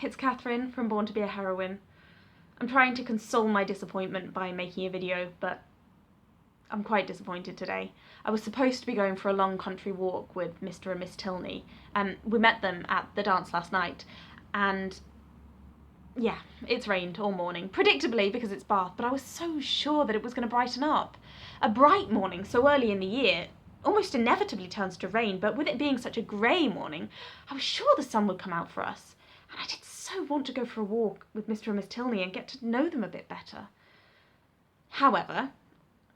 it's Catherine from Born to be a Heroine. I'm trying to console my disappointment by making a video, but I'm quite disappointed today. I was supposed to be going for a long country walk with Mr. and Miss Tilney. We met them at the dance last night, and yeah, it's rained all morning, predictably because it's Bath, but I was so sure that it was going to brighten up. A bright morning so early in the year almost inevitably turns to rain, but with it being such a grey morning, I was sure the sun would come out for us. And I did so want to go for a walk with Mr. and Miss Tilney and get to know them a bit better. However,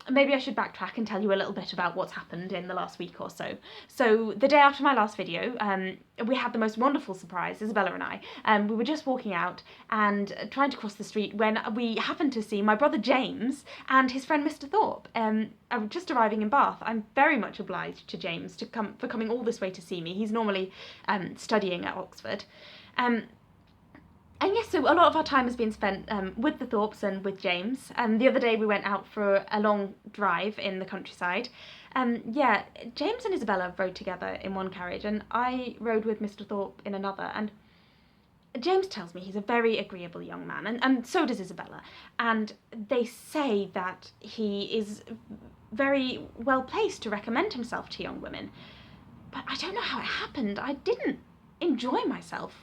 maybe I should backtrack and tell you a little bit about what's happened in the last week or so. So the day after my last video, we had the most wonderful surprise, Isabella and I. We were just walking out and trying to cross the street when we happened to see my brother James and his friend Mr. Thorpe just arriving in Bath. I'm very much obliged to James for coming all this way to see me. He's normally studying at Oxford. And yes, so a lot of our time has been spent with the Thorpes and with James. The other day we went out for a long drive in the countryside. Yeah, James and Isabella rode together in one carriage and I rode with Mr. Thorpe in another. And James tells me he's a very agreeable young man, and so does Isabella. And they say that he is very well placed to recommend himself to young women. But I don't know how it happened. I didn't enjoy myself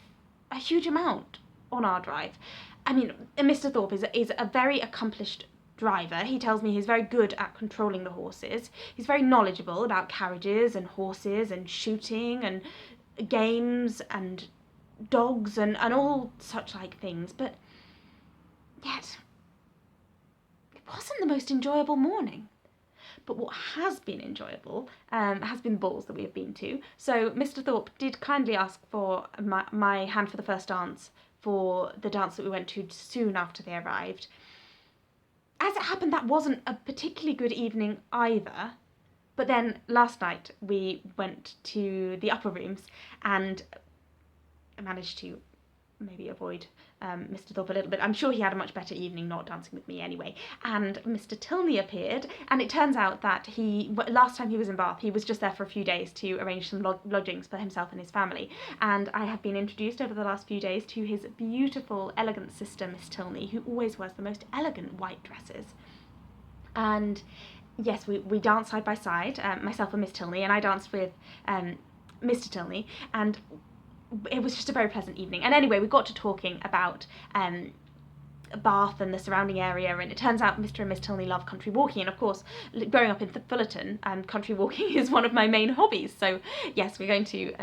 a huge amount on our drive. I mean, Mr. Thorpe is a very accomplished driver. He tells me he's very good at controlling the horses. He's very knowledgeable about carriages and horses and shooting and games and dogs and all such like things, but yet it wasn't the most enjoyable morning. But what has been enjoyable has been the balls that we have been to. So Mr. Thorpe did kindly ask for my hand for the first dance for the dance that we went to soon after they arrived. As it happened, that wasn't a particularly good evening either. But then last night we went to the upper rooms and I managed to maybe avoid Mr. Thorpe a little bit. I'm sure he had a much better evening not dancing with me anyway. And Mr. Tilney appeared, and it turns out that last time he was in Bath, he was just there for a few days to arrange some lodgings for himself and his family. And I have been introduced over the last few days to his beautiful, elegant sister, Miss Tilney, who always wears the most elegant white dresses. And yes, we danced side by side, myself and Miss Tilney, and I danced with Mr. Tilney, and it was just a very pleasant evening. And anyway, we got to talking about Bath and the surrounding area, and it turns out Mr. and Miss Tilney love country walking, and of course, growing up in Fullerton, country walking is one of my main hobbies. So yes, we're going to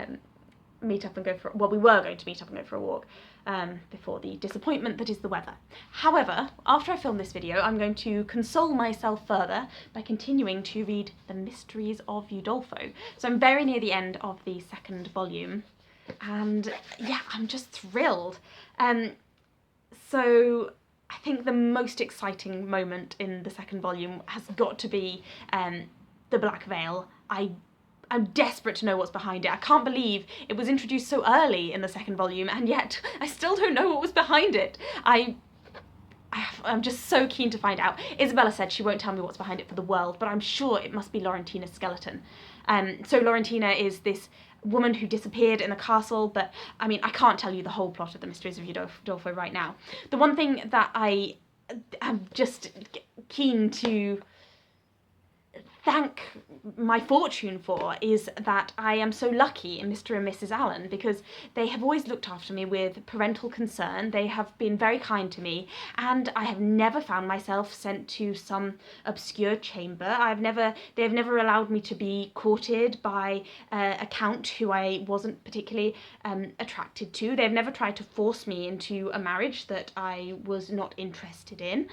meet up and go for, well, we were going to meet up and go for a walk before the disappointment that is the weather. However, after I film this video, I'm going to console myself further by continuing to read The Mysteries of Udolpho. So I'm very near the end of the second volume, and yeah, I'm just thrilled. So I think the most exciting moment in the second volume has got to be the Black Veil. I'm desperate to know what's behind it. I can't believe it was introduced so early in the second volume, and yet I still don't know what was behind it. I'm just so keen to find out. Isabella said she won't tell me what's behind it for the world, but I'm sure it must be Laurentina's skeleton. So Laurentina is this woman who disappeared in the castle, but I mean, I can't tell you the whole plot of the Mysteries of Udolpho right now. The one thing that I am just keen to thank my fortune for is that I am so lucky in Mr. and Mrs. Allen, because they have always looked after me with parental concern. They have been very kind to me, and I have never found myself sent to some obscure chamber. They have never allowed me to be courted by a count who I wasn't particularly attracted to. They have never tried to force me into a marriage that I was not interested in.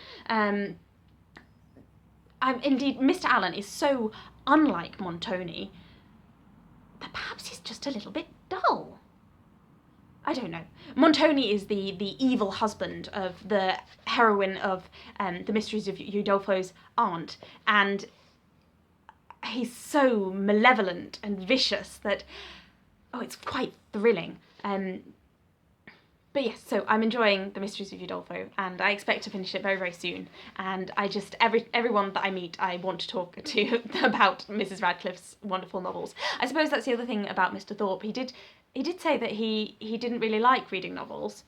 Indeed, Mr. Allen is so unlike Montoni that perhaps he's just a little bit dull. I don't know. Montoni is the evil husband of the heroine of The Mysteries of Udolpho's aunt, and he's so malevolent and vicious that, oh, it's quite thrilling. But yes, so I'm enjoying The Mysteries of Udolpho, and I expect to finish it very, very soon. And I just, everyone that I meet, I want to talk to about Mrs. Radcliffe's wonderful novels. I suppose that's the other thing about Mr. Thorpe. He he did say that he didn't really like reading novels,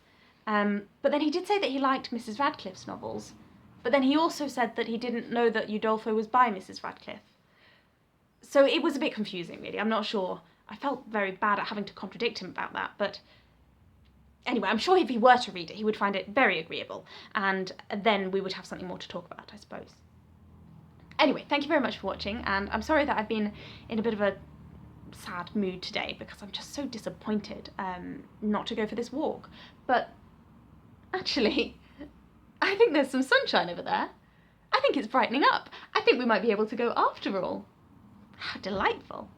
but then he did say that he liked Mrs. Radcliffe's novels, but then he also said that he didn't know that Udolpho was by Mrs. Radcliffe. So it was a bit confusing, really. I'm not sure. I felt very bad at having to contradict him about that, but anyway, I'm sure if he were to read it, he would find it very agreeable, and then we would have something more to talk about, I suppose. Anyway, thank you very much for watching, and I'm sorry that I've been in a bit of a sad mood today because I'm just so disappointed not to go for this walk. But actually, I think there's some sunshine over there. I think it's brightening up. I think we might be able to go after all. How delightful.